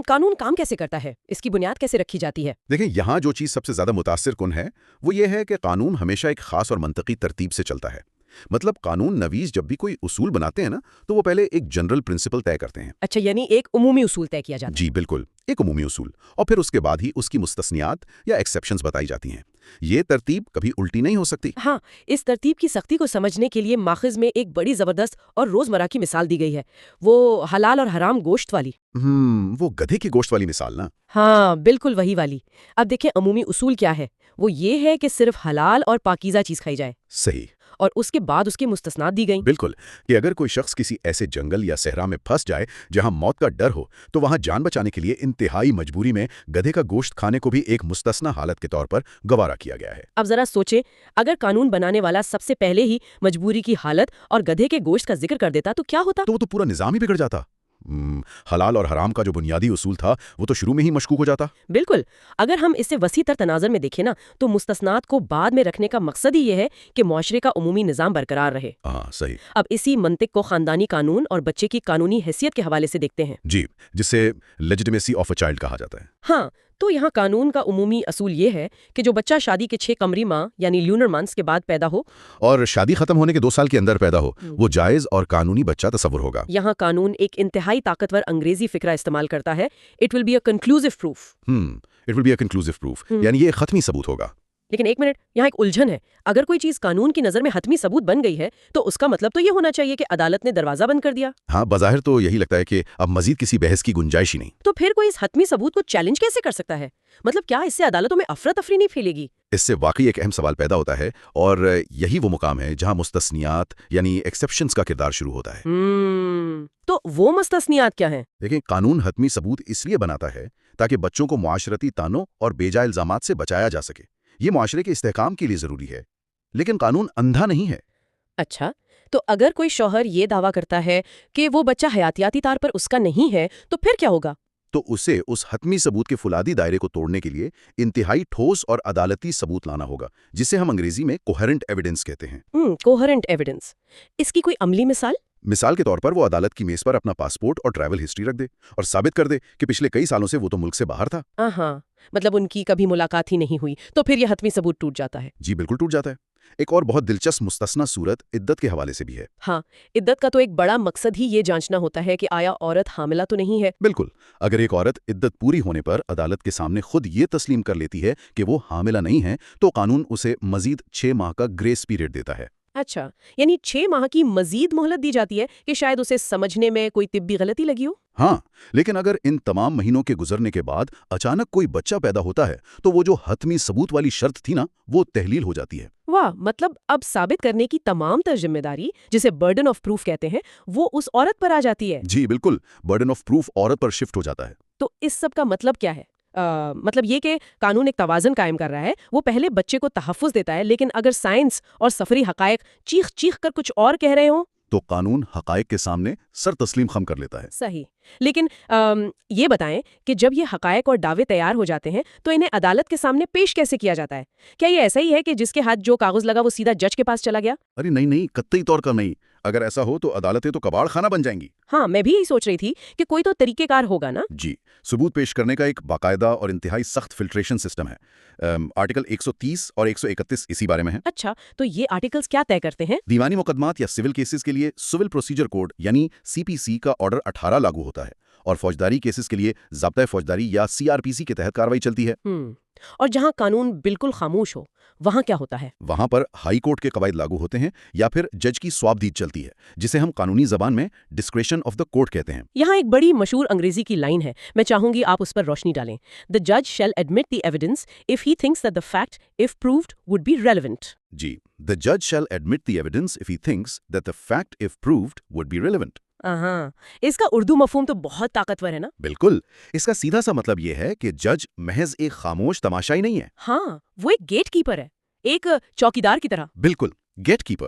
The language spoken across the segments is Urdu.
قانون کام کیسے کرتا ہے؟ اس کی بنیاد کیسے رکھی جاتی ہے؟ دیکھیں، یہاں جو چیز سب سے زیادہ متاثر کن ہے وہ یہ ہے کہ قانون ہمیشہ ایک خاص اور منطقی ترتیب سے چلتا ہے۔ مطلب قانون نویس جب بھی کوئی اصول بناتے ہیں نا تو وہ پہلے ایک جنرل پرنسپل طے کرتے ہیں۔ اچھا، یعنی ایک عمومی اصول طے کیا جاتا ہے؟ جی بالکل، ایک عمومی اصول، اور پھر اس کے بعد ہی اس کی مستثنیات یا ایکسیپشنز بتائی جاتی ہیں۔ یہ ترتیب کبھی الٹی نہیں ہو سکتی۔ ہاں، اس ترتیب کی سختی کو سمجھنے کے لیے ماخذ میں ایک بڑی زبردست اور روزمرہ کی مثال دی گئی ہے، وہ حلال اور حرام گوشت والی۔ وہ گدھے کی گوشت والی مثال نا؟ ہاں، بالکل وہی والی۔ اب دیکھیں عمومی اصول کیا ہے، وہ یہ ہے کہ صرف حلال اور پاکیزہ چیز کھائی جائے، صحیح۔ اور اس کے بعد اس کی مستثنیات دی گئیں۔ بالکل، کہ اگر کوئی شخص کسی ایسے جنگل یا صحرا میں پھنس جائے جہاں موت کا ڈر ہو تو وہاں جان بچانے کے لیے انتہائی مجبوری میں گدھے کا گوشت کھانے کو بھی ایک مستثنی حالت کے طور پر گوارا کیا گیا ہے۔ اب ذرا سوچیں، اگر قانون بنانے والا سب سے پہلے ہی مجبوری کی حالت اور گدھے کے گوشت کا ذکر کر دیتا تو کیا ہوتا؟ تو وہ تو پورا نظام ہی بگڑ جاتا۔ حلال اور حرام کا جو بنیادی اصول تھا وہ تو شروع میں ہی مشکوک ہو جاتا۔ بالکل، اگر ہم اسے وسیع تر تناظر میں دیکھیں نا تو مستثنیات کو بعد میں رکھنے کا مقصد ہی یہ ہے کہ معاشرے کا عمومی نظام برقرار رہے۔ ہاں صحیح۔ اب اسی منطق کو خاندانی قانون اور بچے کی قانونی حیثیت کے حوالے سے دیکھتے ہیں۔ جی، جسے لیجیٹمیسی آف اے چائلڈ کہا جاتا ہے۔ ہاں، تو یہاں قانون کا عمومی اصول یہ ہے کہ جو بچہ شادی کے 6 قمری ماہ یعنی لونر منتھس کے بعد پیدا ہو اور شادی ختم ہونے کے 2 سال کے اندر پیدا ہو، وہ جائز اور قانونی بچہ تصور ہوگا۔ یہاں قانون ایک انتہائی طاقتور انگریزی فقرہ استعمال کرتا ہے، it will be a conclusive proof. It will be a conclusive proof, یعنی یہ حتمی ثبوت ہوگا۔ لیکن ایک منٹ، یہاں ایک الجھن ہے۔ اگر کوئی چیز قانون کی نظر میں حتمی ثبوت بن گئی ہے تو اس کا مطلب تو یہ ہونا چاہیے کہ عدالت نے دروازہ بند کر دیا۔ ہاں، بظاہر تو یہی لگتا ہے کہ اب مزید کسی بحث کی گنجائش ہی نہیں۔ تو پھر کوئی اس حتمی ثبوت کو چیلنج کیسے کر سکتا ہے؟ مطلب کیا اس سے عدالتوں میں افراتفری نہیں پھیلے گی؟ اس سے واقعی ایک اہم سوال پیدا ہوتا ہے، اور یہی وہ مقام ہے جہاں مستثنیات یعنی ایکسیپشنز کا کردار شروع ہوتا ہے۔ تو وہ مستثنیات کیا ہیں؟ دیکھیں، قانون حتمی ثبوت اس لیے بناتا ہے تاکہ بچوں کو معاشرتی تانوں اور بیجا الزامات سے بچایا جا سکے۔ یہ معاشرے کے استحکام کے لیے ضروری ہے، لیکن قانون اندھا نہیں ہے۔ اچھا، تو اگر کوئی شوہر یہ دعویٰ کرتا ہے کہ وہ بچہ حیاتیاتی طور پر اس کا نہیں ہے تو پھر کیا ہوگا؟ تو اسے اس حتمی ثبوت کے فولادی دائرے کو توڑنے کے لیے انتہائی ٹھوس اور عدالتی ثبوت لانا ہوگا، جسے ہم انگریزی میں کوہرنٹ ایویڈنس کہتے ہیں۔ کوہرنٹ ایویڈنس، اس کی کوئی عملی مثال؟ مثال کے طور پر وہ عدالت کی میز پر اپنا پاسپورٹ اور ٹریول ہسٹری رکھ دے اور ثابت کر دے کہ پچھلے کئی سالوں سے وہ تو ملک سے باہر تھا۔ ہاں، مطلب ان کی کبھی ملاقات ہی نہیں ہوئی تو پھر یہ حتمی ثبوت ٹوٹ جاتا ہے۔ جی بالکل ٹوٹ جاتا ہے۔ ایک اور بہت دلچسپ مستثنی صورت عدت کے حوالے سے بھی ہے۔ ہاں، عدت کا تو ایک بڑا مقصد ہی یہ جانچنا ہوتا ہے کہ آیا عورت حاملہ تو نہیں ہے۔ بالکل، اگر ایک عورت عدت پوری ہونے پر عدالت کے سامنے خود یہ تسلیم کر لیتی ہے کہ وہ حاملہ نہیں ہے تو قانون اسے مزید 6 ماہ کا گریس پیریڈ دیتا ہے۔ اچھا، یعنی 6 ماہ کی مزید مہلت دی جاتی ہے کہ شاید اسے سمجھنے میں کوئی طبی غلطی لگی ہو۔ ہاں، لیکن اگر ان تمام مہینوں کے گزرنے کے بعد اچانک کوئی بچہ پیدا ہوتا ہے تو وہ جو حتمی ثبوت والی شرط تھی نا، وہ تحلیل ہو جاتی ہے۔ واہ، مطلب اب ثابت کرنے کی تمام تر ذمہ داری، جسے برڈن آف پروف کہتے ہیں، وہ اس عورت پر آ جاتی ہے۔ جی بالکل، برڈن آف پروف عورت پر شفٹ ہو جاتا ہے۔ تو اس سب کا مطلب کیا ہے؟ مطلب یہ کہ قانون ایک توازن قائم کر رہا ہے، وہ پہلے بچے کو تحفظ دیتا ہے، لیکن اگر سائنس اور سفری حقائق چیخ چیخ کر کچھ اور کہہ رہے ہوں تو قانون حقائق کے سامنے سر تسلیم خم کر لیتا ہے۔ صحیح، لیکن یہ بتائیں کہ جب یہ حقائق اور دعوے تیار ہو جاتے ہیں تو انہیں عدالت کے سامنے پیش کیسے کیا جاتا ہے؟ کیا یہ ایسا ہی ہے کہ جس کے ہاتھ جو کاغذ لگا وہ سیدھا جج کے پاس چلا گیا؟ ارے نہیں، قطعی طور پر نہیں۔ اگر ایسا ہو تو عدالتیں تو کباڑ خانہ بن جائیں گی۔ ہاں، میں بھی یہی سوچ رہی تھی کہ کوئی تو طریقہ کار ہوگا نا۔ جی، ثبوت پیش کرنے کا ایک باقاعدہ اور انتہائی سخت فلٹریشن سسٹم ہے۔ آرٹیکل 130 اور 131 اسی بارے میں ہے۔ اچھا، تو یہ آرٹیکلز کیا طے کرتے ہیں؟ دیوانی مقدمات یا سول کیسز کے لیے سول پروسیجر کوڈ یعنی CPC کا آرڈر 18 لاگو ہوتا ہے، اور فوجداری کیسز کے لیے ضابطۂ فوجداری یا CRPC کے تحت کارروائی چلتی ہے۔ اور جہاں قانون بالکل خاموش ہو وہاں کیا ہوتا ہے؟ وہاں پر ہائی کورٹ کے قواعد لاگو ہوتے ہیں یا پھر جج کی سوابدید چلتی ہے، جسے ہم قانونی زبان میں ڈسکریشن آف دا کورٹ کہتے ہیں۔ یہاں ایک بڑی مشہور انگریزی کی لائن ہے، میں چاہوں گی آپ اس پر روشنی ڈالیں۔ The judge shall admit the evidence if he thinks that the fact, if proved, would be relevant۔ G, the judge shall admit the evidence if he thinks that the fact, if proved, would be relevant۔ اس کا اردو مفہوم تو بہت طاقتور ہے نا؟ بالکل، اس کا سیدھا سا مطلب یہ ہے کہ جج محض ایک خاموش تماشائی نہیں ہے۔ ہاں، وہ ایک گیٹ کیپر ہے، ایک چوکیدار کی طرح۔ بالکل، gate keeper.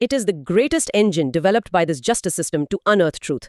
It is the greatest engine developed by this justice system to unearth truth.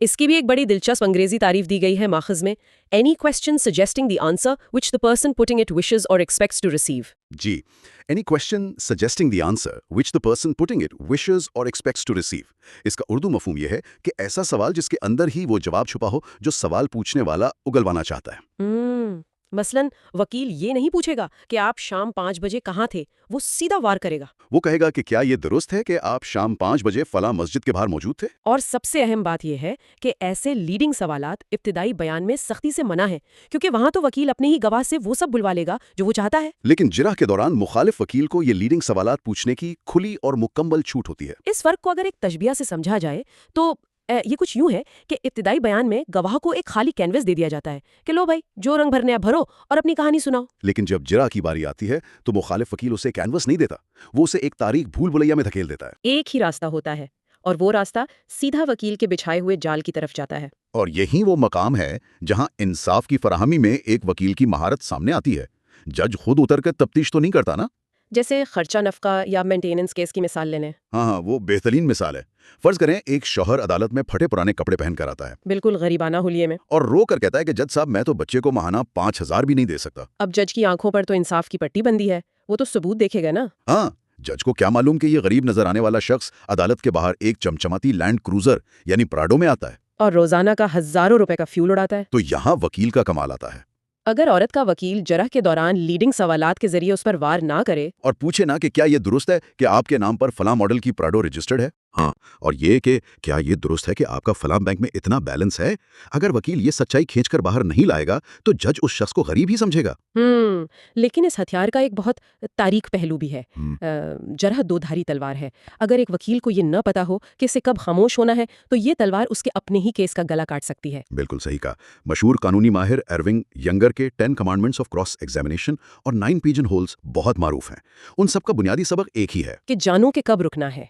اس کی بھی ایک بڑی دلچسپ انگریزی تعریف دی گئی ہے ماخذ میں. Any question suggesting the answer which the person putting it wishes or expects to receive. جی any question suggesting the answer which the person putting it wishes or expects to receive. اس کا اردو مفہوم یہ ہے کہ ایسا سوال جس کے اندر ہی وہ جواب چھپا ہو جو سوال پوچھنے والا اگلوانا چاہتا ہے. مثلاً وکیل یہ نہیں پوچھے گا کہ آپ شام 5 بجے کہاں تھے، وہ سیدھا وار کرے گا. وہ کہے گا کہ کیا یہ درست ہے کہ آپ شام 5 بجے فلاں مسجد کے باہر موجود تھے. اور سب سے اہم بات یہ ہے کہ ایسے لیڈنگ سوالات ابتدائی بیان میں سختی سے منع ہیں، کیونکہ وہاں تو وکیل اپنے ہی گواہ سے وہ سب بلوا لے گا جو وہ چاہتا ہے. لیکن جرح کے دوران مخالف وکیل کو یہ لیڈنگ سوالات پوچھنے کی کھلی اور مکمل چھوٹ ہوتی ہے. اس فرق کو اگر ایک تشبیہ سے سمجھا جائے تو یہ کچھ یوں ہے کہ ابتدائی بیان میں گواہ کو ایک خالی کینوس دے دیا جاتا ہے کہ لو بھائی جو رنگ بھرنے بھرو اور اپنی کہانی سناؤ. لیکن جب جرح کی باری آتی ہے تو مخالف وکیل اسے کینوس نہیں دیتا، وہ اسے ایک تاریک بھول بھلیا میں دھکیل دیتا ہے. ایک ہی راستہ ہوتا ہے اور وہ راستہ سیدھا وکیل کے بچھائے ہوئے جال کی طرف جاتا ہے. اور یہی وہ مقام ہے جہاں انصاف کی فراہمی میں ایک وکیل کی مہارت سامنے آتی ہے. جج خود اتر کر تفتیش تو نہیں کرتا نا. جیسے خرچہ نفقہ یا مینٹیننس کیس کی مثال لے لیں. ہاں وہ بہترین مثال ہے. فرض کریں ایک شوہر عدالت میں پھٹے پرانے کپڑے پہن کر آتا ہے، بالکل غریبانہ حلیے میں، اور رو کر کہتا ہے کہ جج صاحب میں تو بچے کو ماہانہ 5,000 بھی نہیں دے سکتا. اب جج کی آنکھوں پر تو انصاف کی پٹی بندی ہے، وہ تو ثبوت دیکھے گا نا. ہاں جج کو کیا معلوم کہ یہ غریب نظر آنے والا شخص عدالت کے باہر ایک چمچماتی لینڈ کروزر یعنی پراڈو میں آتا ہے اور روزانہ کا ہزاروں روپے کا فیول اڑاتا ہے. تو یہاں وکیل کا کمال آتا ہے. اگر عورت کا وکیل جرح کے دوران لیڈنگ سوالات کے ذریعے اس پر وار نہ کرے اور پوچھے نا کہ کیا یہ درست ہے کہ آپ کے نام پر فلاں ماڈل کی پراڈو رجسٹرڈ ہے، ہاں، اور یہ کہ کیا یہ درست ہے کہ آپ کا فلاں بینک میں اتنا بیلنس ہے، اگر وکیل یہ سچائی کھینچ کر باہر نہیں لائے گا تو جج اس شخص کو غریب ہی سمجھے گا. لیکن اس ہتھیار کا ایک بہت تاریک پہلو بھی ہے. جرح دو دھاری تلوار ہے. اگر ایک وکیل کو یہ نہ پتا ہو کہ اسے کب خاموش ہونا ہے تو یہ تلوار اس کے اپنے ہی کیس کا گلا کاٹ سکتی ہے. بالکل صحیح کہا. مشہور قانونی ماہر ایرونگ ینگر کے 10 کمانڈمنٹس آف کراس ایگزامینیشن اور 9 پیجن ہولز بہت معروف ہیں. ان سب کا بنیادی سبق ایک ہی ہے کہ جانوں کے کب رکنا ہے.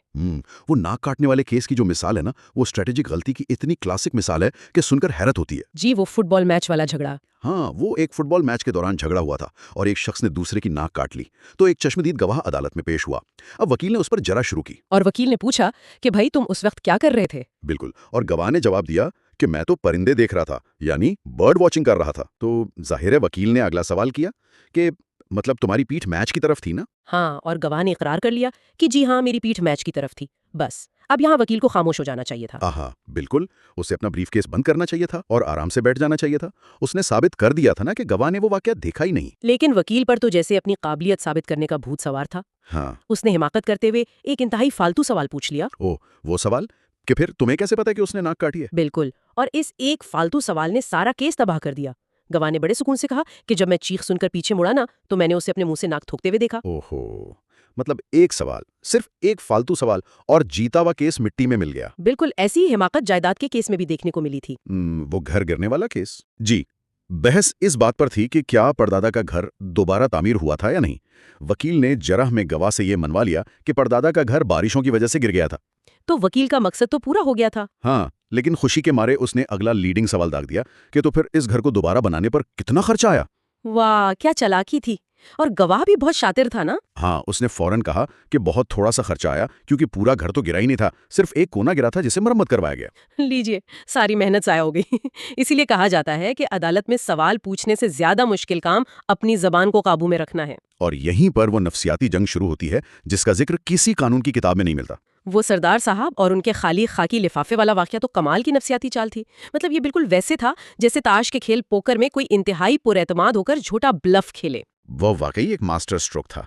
وہ ناک کاٹنے والے کیس کی جو مثال ہے نا، وہ اسٹریٹجک غلطی کی اتنی کلاسک مثال ہے کہ سن کر حیرت ہوتی ہے. جی وہ فٹ بال میچ والا جھگڑا. ہاں وہ ایک فٹ بال میچ کے دوران جھگڑا ہوا تھا اور ایک شخص نے دوسرے کی ناک کاٹ لی تو ایک چشمدید گواہ عدالت میں پیش ہوا. اب وکیل نے اس پر جرح شروع کی اور وکیل نے پوچھا کہ بھائی تم اس وقت کیا کر رہے تھے. بالکل. اور گواہ نے جواب دیا کہ میں تو پرندے دیکھ رہا تھا، یعنی برڈ واچنگ کر رہا تھا. تو ظاہر ہے وکیل نے اگلا سوال کیا کہ مطلب تمہاری پیٹھ میچ کی طرف تھی نا. ہاں، اور گواہ نے اقرار کر لیا کہ جی ہاں میری پیٹھ میچ کی طرف تھی. بس اب یہاں وکیل کو خاموش ہو جانا چاہیے تھا. ہاں بالکل. اسے اپنا بریف کیس بند کرنا چاہیے تھا اور آرام سے بیٹھ جانا چاہیے تھا. اس نے ثابت کر دیا تھا نا کہ گواہ نے وہ واقعہ دیکھا ہی نہیں. لیکن وکیل پر تو جیسے اپنی قابلیت ثابت کرنے کا بھوت سوار تھا. ہاں اس نے حماقت کرتے ہوئے ایک انتہائی فالتو سوال پوچھ لیا. وہ سوال کہ پھر تمہیں کیسے پتا کہ اس نے ناک کاٹی ہے؟ بالکل. اور اس ایک فالتو سوال نے سارا کیس تباہ کر دیا. گواہ نے بڑے سکون سے کہا کہ جب میں چیخ سن کر پیچھے مڑا نا تو میں نے اسے اپنے منہ سے ناک تھوکتے ہوئے دیکھا. مطلب ایک سوال، صرف ایک فالتو سوال، اور جیتا ہوا کیس مٹی میں مل گیا. بالکل ایسی ہی حماقت جائیداد کے کیس میں بھی دیکھنے کو ملی تھی. وہ گھر گرنے والا کیس. جی بحث اس بات پر تھی کہ کیا پردادا کا گھر دوبارہ تعمیر ہوا تھا یا نہیں. وکیل نے جرح میں گواہ سے یہ منوا لیا کہ پردادا کا گھر بارشوں کی وجہ سے گر گیا تھا. تو وکیل کا مقصد تو پورا ہو گیا تھا. ہاں لیکن خوشی کے مارے اس نے اگلا لیڈنگ سوال داغ دیا کہ تو پھر اس گھر کو دوبارہ بنانے پر کتنا خرچہ آیا. واہ کیا چالاکی تھی. اور گواہ بھی بہت شاطر تھا نا. ہاں اس نے فوراً کہا کہ بہت تھوڑا سا خرچہ آیا کیونکہ پورا گھر تو گرا ہی نہیں تھا، صرف ایک کونا گرا تھا جسے مرمت کروایا گیا. لیجئے ساری محنت ضائع ہو گئی. اسی لیے کہا جاتا ہے کہ عدالت میں سوال پوچھنے سے زیادہ مشکل کام اپنی زبان کو قابو میں رکھنا ہے. اور یہیں پر وہ نفسیاتی جنگ شروع ہوتی ہے جس کا ذکر کسی قانون کی کتاب میں نہیں ملتا. وہ سردار صاحب اور ان کے خالی خاکی لفافے والا واقعہ تو کمال کی نفسیاتی چال تھی. مطلب یہ بالکل ویسے تھا جیسے تاش کے کھیل پوکر میں کوئی انتہائی پر اعتماد ہو کر جھوٹا بلف کھیلے. وہ واقعی ایک ماسٹر سٹروک تھا.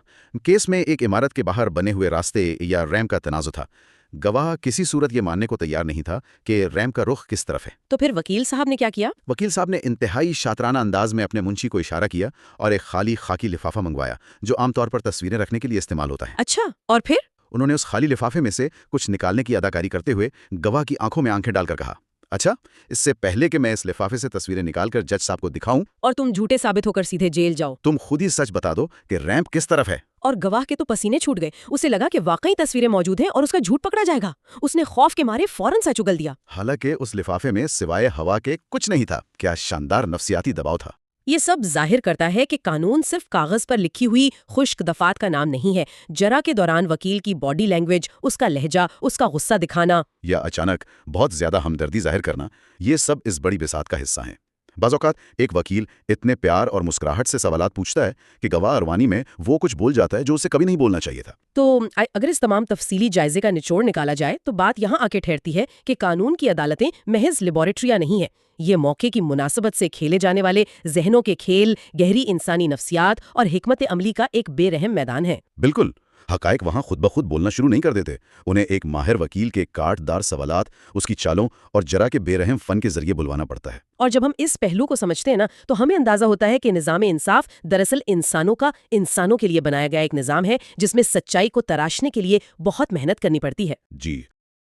کیس میں ایک عمارت کے باہر بنے ہوئے راستے یا ریمپ کا تنازع تھا. گواہ کسی صورت یہ ماننے کو تیار نہیں تھا کہ ریمپ کا رخ کس طرف ہے. تو پھر وکیل صاحب نے کیا کیا؟ وکیل صاحب نے انتہائی شاطرانہ انداز میں اپنے منشی کو اشارہ کیا اور ایک خالی خاکی لفافہ منگوایا جو عام طور پر تصویریں رکھنے کے لیے استعمال ہوتا ہے. اچھا اور پھر؟ انہوں نے اس خالی لفافے میں سے کچھ نکالنے کی اداکاری کرتے ہوئے گواہ کی آنکھوں میں آنکھیں ڈال کر کہا، اچھا اس سے پہلے کہ میں اس لفافے سے تصویریں نکال کر جج صاحب کو دکھاؤں اور تم جھوٹے ثابت ہو کر سیدھے جیل جاؤ، تم خود ہی سچ بتا دو کہ ریمپ کس طرف ہے. اور گواہ کے تو پسینے چھوٹ گئے. اسے لگا کہ واقعی تصویریں موجود ہیں اور اس کا جھوٹ پکڑا جائے گا. اس نے خوف کے مارے فوراً سچ اگل دیا. حالانکہ اس لفافے میں سوائے ہوا کے کچھ نہیں تھا. کیا شاندار نفسیاتی دباؤ تھا. یہ سب ظاہر کرتا ہے کہ قانون صرف کاغذ پر لکھی ہوئی خشک دفعات کا نام نہیں ہے۔ جرا کے دوران وکیل کی باڈی لینگویج، اس کا لہجہ، اس کا غصہ دکھانا یا اچانک بہت زیادہ ہمدردی ظاہر کرنا، یہ سب اس بڑی بساط کا حصہ ہیں۔ بعض اوقات ایک وکیل اتنے پیار اور مسکراہٹ سے سوالات پوچھتا ہے کہ گواہ اروانی میں وہ کچھ بول جاتا ہے جو اسے کبھی نہیں بولنا چاہیے تھا۔ تو اگر اس تمام تفصیلی جائزے کا نچوڑ نکالا جائے تو بات یہاں آ کے ٹھہرتی ہے کہ قانون کی عدالتیں محض لیبارٹریاں نہیں ہیں۔ یہ موقع کی مناسبت سے کھیلے جانے والے ذہنوں کے کھیل، گہری انسانی نفسیات اور حکمت عملی کا ایک بے رحم میدان ہے۔ بالکل، حقائق وہاں خود بخود بولنا شروع نہیں کر دیتے، انہیں ایک ماہر وکیل کے کاٹ دار سوالات، اس کی چالوں اور جرا کے بے رحم فن کے ذریعے بلوانا پڑتا ہے۔ اور جب ہم اس پہلو کو سمجھتے ہیں نا تو ہمیں اندازہ ہوتا ہے کہ نظام انصاف دراصل انسانوں کے لیے بنایا گیا ایک نظام ہے جس میں سچائی کو تراشنے کے لیے بہت محنت کرنی پڑتی ہے۔ جی،